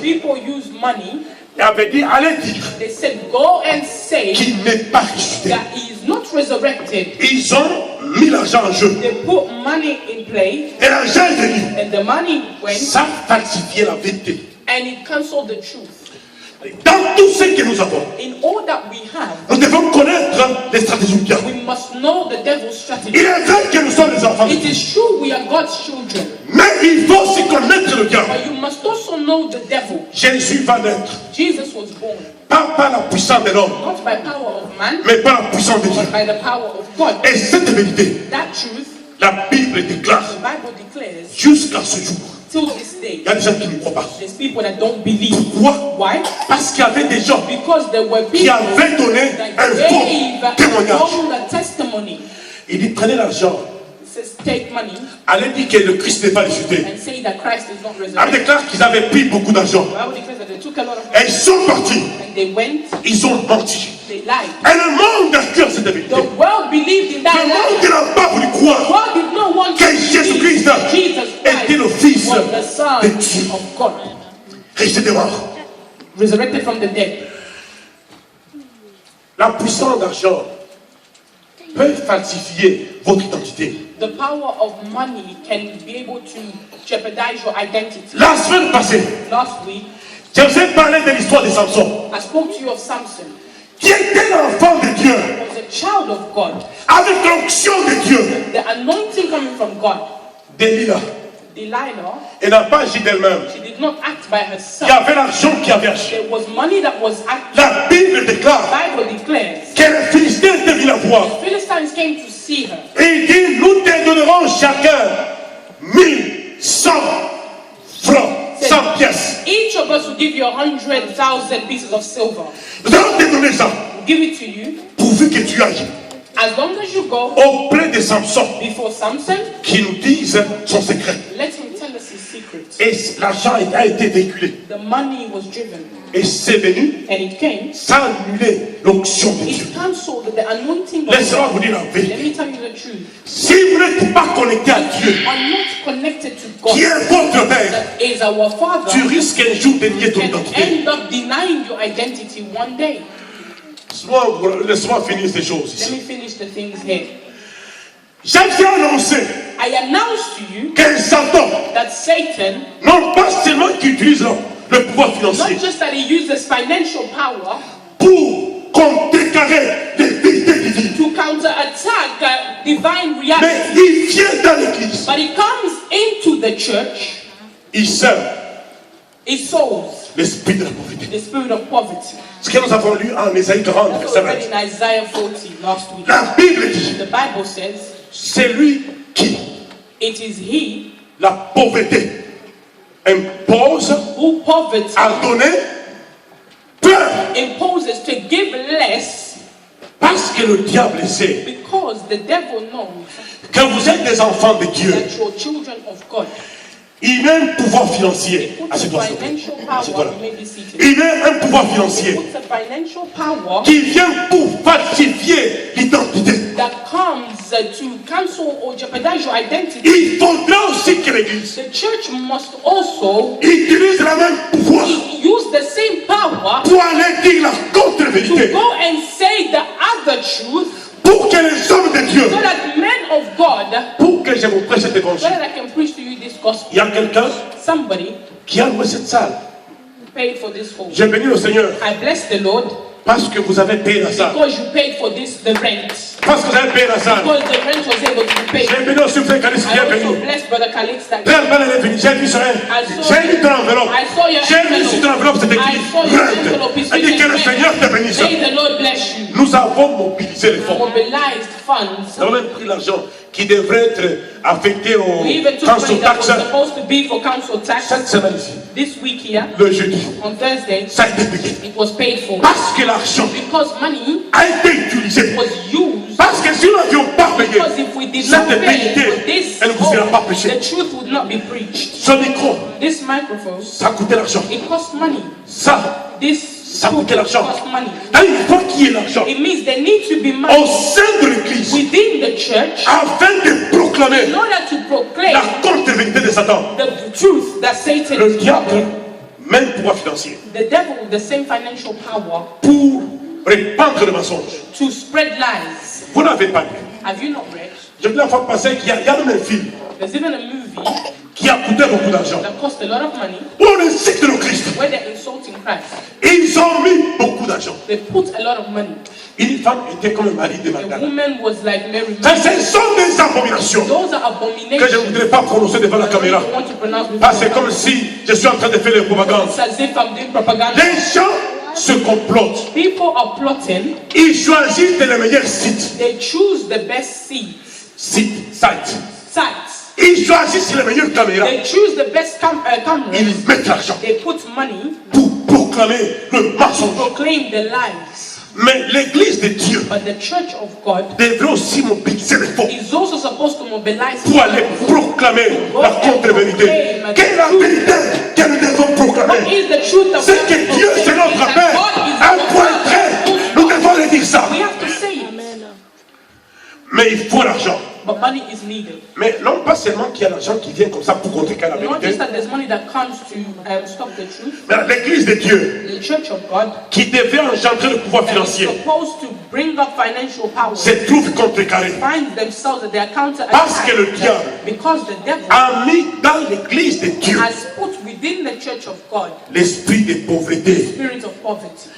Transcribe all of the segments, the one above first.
People use money. Il avait dit, allez dire They said, go and say qu'il n'est pas ressuscité. that he is not resurrected. Ils ont mis l'argent en jeu. They put money in play, Et l'argent est venu. and the money went, Ça falsifiait la vérité. and it cancelled the truth. Dans tout ce que nous avons, In all that we have, nous devons connaître les stratégies du diable. we must know the devil's Il strategy. est vrai que nous sommes les enfants de It Dieu. is true we are God's children, Mais il faut aussi connaître le diable. but you must also know the devil. Jésus va naître, Jesus was born pas par la puissance de l'homme, not by power of man, mais par la puissance de Dieu. but by the power of God. Et cette vérité, That truth, la Bible déclare the Bible declares, jusqu'à ce jour. till this day, Il y a des gens qui ne croient pas. there's people that don't believe. Pourquoi? Why? Parce qu'il y avait des gens Because there were qui people avaient donné that un faux gave témoignage. wrong testimony. Il dit prenez l'argent, It says, take money allez dire que le Christ n'est pas ressuscité. and say that Christ is not Elle resurrected. déclare qu'ils avaient pris beaucoup d'argent. The Bible declares that they took a lot of Et money ils sont partis. and they went, Ils ont menti. they lied. Et le monde a cru à cette vérité. The world believed in that Le monde lie. n'a pas voulu croire God did not want que to Jésus-Christ believe Jesus était le Christ Fils was the Son de Dieu. of God, et il était mort. resurrected from the dead. La puissance d'argent peut falsifier votre identité. The power of money can be able to jeopardize your identity. La semaine passée, Last week, je vous ai parlé de l'histoire de Samson, I spoke to you of Samson. qui était l'enfant de Dieu, He was a child of God. avec l'onction de Dieu. The anointing coming from God. Delilah, Delilah, elle n'a pas agi d'elle-même. she did not act by Il y herself. avait l'argent qui avait agi. There was money that was acted. La Bible The déclare Bible declares que les Philistins étaient venus la voir. Philistines came to see her. Et il dit, nous te donnerons chacun 1100 francs, 100 pièces. Each of us will give you 100,000 pieces of silver. Nous allons te donner ça, We'll give it to you pourvu que tu ailles as long as you go auprès de Samson, before Samson. qui nous dise son secret. Let him tell us his secret. Et l'argent a été véhiculé. The money was driven Et c'est venu and it came. sans annuler l'onction de Dieu. It cancelled the anointing of Laissez-moi vous God. dire la Let vérité. me tell you the truth. Si vous n'êtes pas connecté à Dieu, You are not connected to God. qui est votre Père, That is our Father. tu risques un jour de nier ton Can identité. end up denying your identity one day. Laisse-moi finir ces choses Let ici. me finish the things here. J'ai annoncé I announce to you que Satan, that Satan, non pas seulement qu'il utilise le pouvoir financier not just that he uses financial power pour contrecarrer les vérités divines, to counterattack divine mais reality, il vient dans l'église, but he comes into the church, il sert he sows l'esprit de la pauvreté. the spirit of poverty. Ce que nous avons lu en Ésaïe 40, That's verset what we read 20. in Isaiah 40 last week. La Bible dit, The Bible says, c'est lui qui it is he la pauvreté impose who poverty à donner peur, imposes to give less, parce que le diable sait because the devil knows que vous êtes des enfants de Dieu. that you're children of God. Il met un pouvoir financier Puts à ce a doigt. financial C'est toi là. power, you may be seated. Il met un pouvoir financier Puts a financial power qui vient pour falsifier l'identité. that comes to cancel or jeopardize your identity. Il faudra aussi que l'Église The church must also utilise le même pouvoir use the same power pour aller dire la to contre-vérité, go and say the other truth, pour que les hommes de Dieu, so that men of God, pour que je vous prêche cet so évangile. that I can preach to you this gospel. Il y a quelqu'un Somebody qui a loué cette salle. paid for this home. J'ai béni le Seigneur I bless the Lord parce que vous avez payé la salle. because you paid for the rent. Parce que vous avez payé la salle. Because the rent was able to be paid. J'ai béni aussi frère Calis qui I est also venu. bless Brother Khalid that Frère Bell est venu. J'ai vu ça. J'ai vu ton enveloppe. I saw your J'ai vu sur ton enveloppe cette I église. saw your envelope. It's Elle dit que le written, Seigneur te bénisse. may the Lord bless you. Nous avons mobilisé les fonds. Mobilized funds. Nous avons même pris l'argent qui devrait être affecté au We even took council money that was tax supposed to be for council tax. cette semaine ici. This week here, Le jeudi. on Thursday, Ça a été payé. it was paid for. Parce que l'argent Because money a été utilisé. was used. Parce que si nous n'avions pas payé, Because if we did not cette pay vérité, for this, elle ne vous sera pas hope, prêchée. the truth would not be preached. Ce micro, This microphone, ça coûtait l'argent. it cost money. Ça, This ça coûtait l'argent. cost money. Ah, il faut qu'il y ait l'argent It means there needs to be au money sein de l'église within the church afin de proclamer in order to proclaim la contre-vérité de Satan. the truth that Satan Le is diable, même pouvoir financier The devil with the same financial power pour répandre le mensonge. to spread lies. Vous n'avez pas lu. Have you not read? Je dis la fois passée qu'il y a même un film There's even a movie qui a coûté beaucoup d'argent. that cost a lot of money Où on insulte le Christ. where they're insulting Christ. Ils ont mis beaucoup d'argent. They put a lot of money. Une femme était comme le mari de A Magdala. woman was like Mary. Ce sont des abominations Those are que je ne abominations. voudrais pas prononcer devant la I caméra. don't want to pronounce Ah, before. c'est comme si je suis en train de faire les propagandes. It's as if I'm doing propaganda. Les gens se complotent. People are plotting. Ils choisissent les meilleurs sites. They choose the best seats, Sites. sites. Ils choisissent les meilleures caméras. They choose the best cameras. Ils mettent l'argent They put money pour proclamer le to mensonge. proclaim the lies. Mais l'église de Dieu But the church of God devrait aussi mobiliser les faux is also supposed to mobilize pour aller proclamer la contre-vérité. Quelle est la vérité que nous devons What proclamer? is the truth of C'est que Dieu c'est notre Père. Un point très. Nous devons le dire ça. We have to say it. Mais il faut l'argent. But money is needed. Mais non pas seulement qu'il y a l'argent qui vient comme ça pour contrecarrer la Not vérité. just that there's money that comes to stop the truth. Mais l'église de Dieu The church of God qui devait engendrer le pouvoir that is financier supposed to bring up financial power se trouve contrecarré. find themselves that they are Parce que le counterattacked diable because the devil a mis dans l'église de Dieu has put within the church of God l'esprit de pauvreté. spirit of poverty.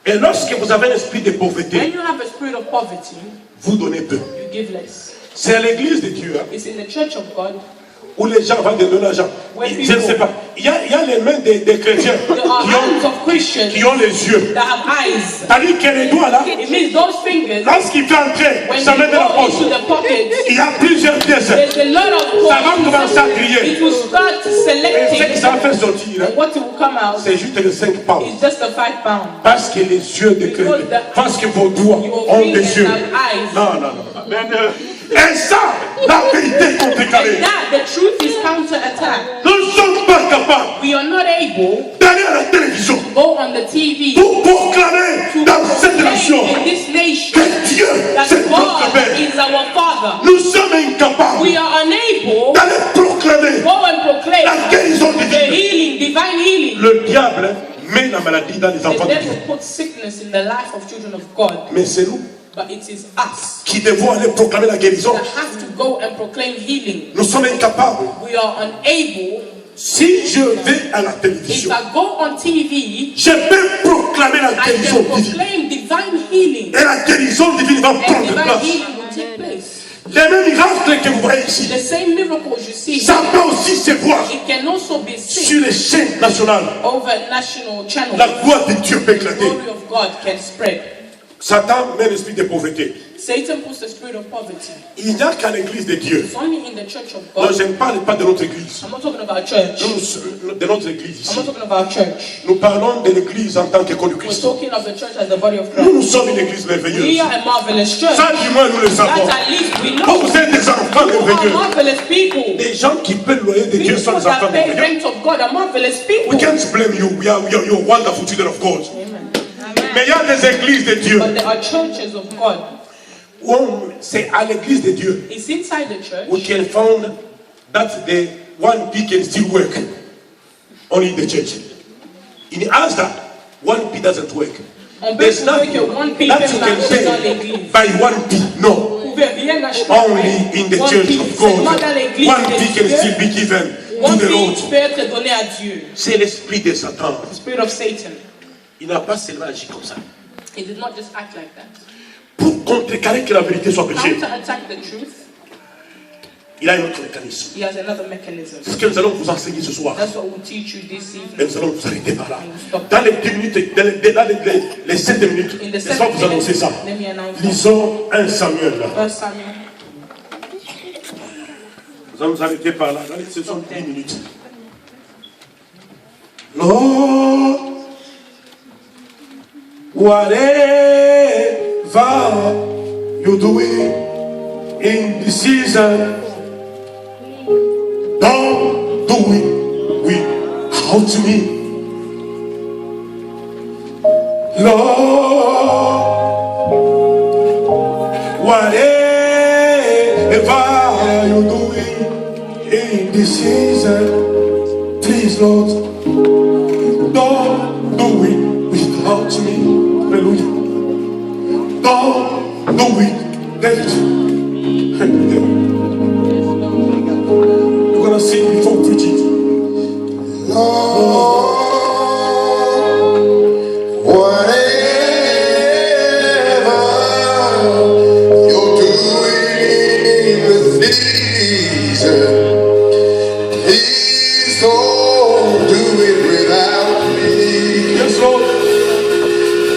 Et lorsque vous avez l'esprit de When pauvreté, you have a spirit of poverty, vous donnez peu. you give less. C'est à l'église de Dieu hein, It's in the church of God. où les gens vont donner l'argent. Je ne sais pas. Il y a les mains des chrétiens There are hands of Christians qui ont les yeux. that have eyes. C'est-à-dire que les doigts là, It means those fingers, lorsqu'il fait entrer when sa you main dans la go poche, into the pocket, il y a plusieurs pièces. there's a lot of Ça va commencer à coins. crier. It will start Et ce que selecting, ça va faire sortir, hein, and what will come out c'est juste les 5 pounds. is just a 5 pound. Parce que les yeux de chrétiens, parce que vos doigts Your ont des fingers yeux. have eyes. Non, non, non. Et ça, la vérité est contrecarrée. And that, the truth is counter-attack. Nous ne sommes pas capables We are not able d'aller à la télévision to go on the TV pour proclamer to dans cette proclaim nation in this nation que Dieu, that c'est notre God Père. is our Father. Nous sommes incapables We are unable d'aller proclamer to go and proclaim la guérison the divine. healing, divine healing. Le diable met la maladie dans les The enfants de Dieu. devil puts sickness in the life of children of God, Mais c'est nous but it is us qui devons aller proclamer la guérison. that have to go and proclaim healing. Nous sommes incapables. We are unable. Si je vais à la If télévision, I go on TV, je peux proclamer la I guérison can divine. proclaim divine healing, Et la guérison divine va and prendre divine place. healing will take place. Les mêmes miracles que vous voyez ici, The same miracles you see, ça peut aussi se voir it can also be seen sur les chaînes nationales. over national channels. La gloire de Dieu peut The éclater. glory of God can spread. Satan met l'esprit de pauvreté. Satan puts the spirit of poverty. Il n'y a qu'à l'église de Dieu. It's only in the church of Non, God. je ne parle pas de notre église. I'm not talking about church. De notre église I'm ici. not talking about church. Nous parlons de l'église en tant que corps du We're Christ. talking of the church as the body of Nous, Christ. nous sommes une église We merveilleuse. are a marvelous church. Ça, du moins, nous le savons. That at least we Vous, know. vous êtes des enfants You are merveilleux. marvelous people. Des gens qui paient le loyer de Dieu sont People des enfants that pay merveilleux. rent of God are marvelous We people. can't blame you. You're wonderful children of God. Amen. Mais il y a des églises de Dieu. But there are churches of God. C'est à l'église de Dieu. It's inside the We church. can find that the 1p can still work. Only in the church. In us that 1p doesn't work. On peut There's trouver nothing que 1p that peut you marcher dans can l'église. pay by 1p. No. Vous pouvez rien acheter. Only in the church of Seulement God. dans l'église 1p can de still Dieu. be given to 1p the Lord. peut être donné à Dieu. C'est l'esprit de Satan. The spirit of Satan. Il n'a pas seulement agi comme ça. He did not just act like that. Pour contrecarrer que la vérité soit prêchée, Counter-attack the truth. il a un autre mécanisme. He has another mechanism. C'est ce que nous allons vous enseigner ce soir. That's what we'll teach you this Et evening. nous allons vous arrêter par là. Dans les 10 minutes, dans les 7 minutes, In the laissez-moi 7 vous annoncer ça. minutes, let me announce that. Lisons 1 Samuel. 1 Samuel. Nous allons nous arrêter par là. Dans les sessions de 10 minutes. Lord, whatever you're doing in this season, don't do it without me. Lord, whatever you're doing in this season, please, Lord, out to me. Hallelujah. Don't do it. David. You're gonna sing before preaching. Lord, whatever you're doing in this season, please don't do it without me. Yes, Lord.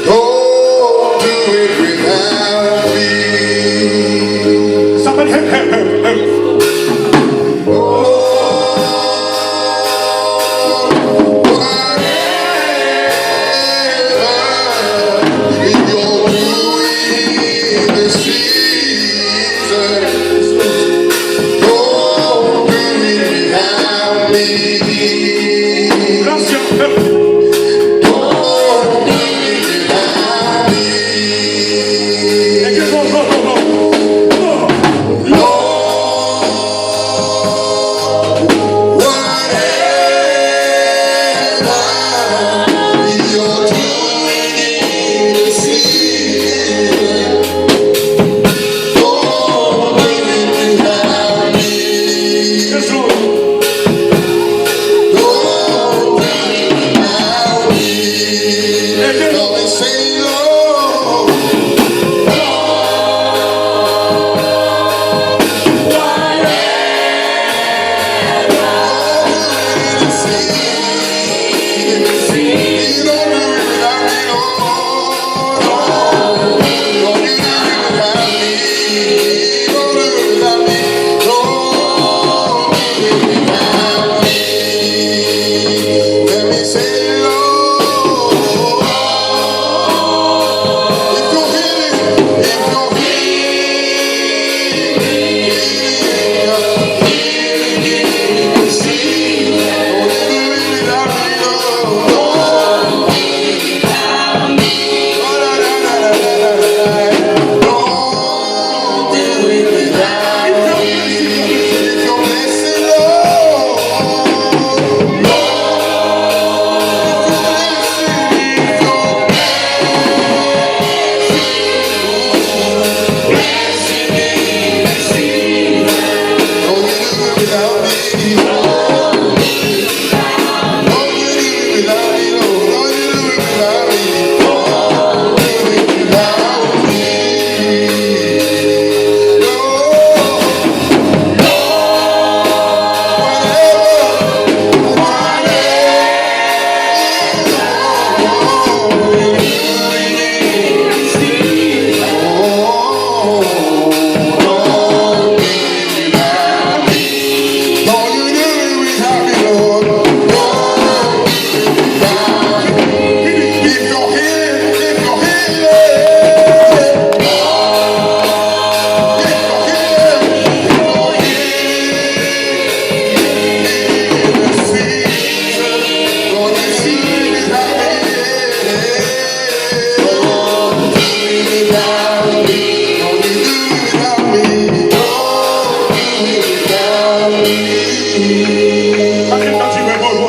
Don't do it without me. Somebody help. Gracias, help.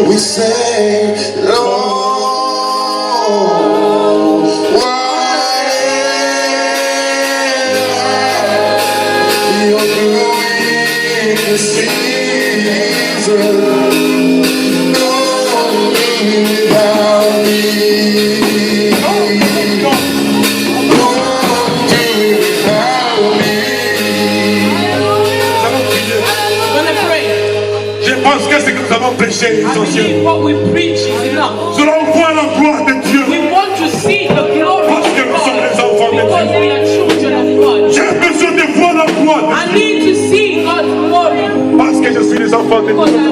We say, Lord, whatever you're doing in this season, don't do it without me. Don't do it without me. Je pense que ce que nous avons prêché est I essentiel. believe what we preach is enough. Nous allons voir la gloire de Dieu. We want to see the glory of Parce que nous sommes les God enfants de because Dieu. we are children of God. J'ai besoin de voir la gloire de I Dieu. need to see God's glory Parce que je suis les enfants de because Dieu. I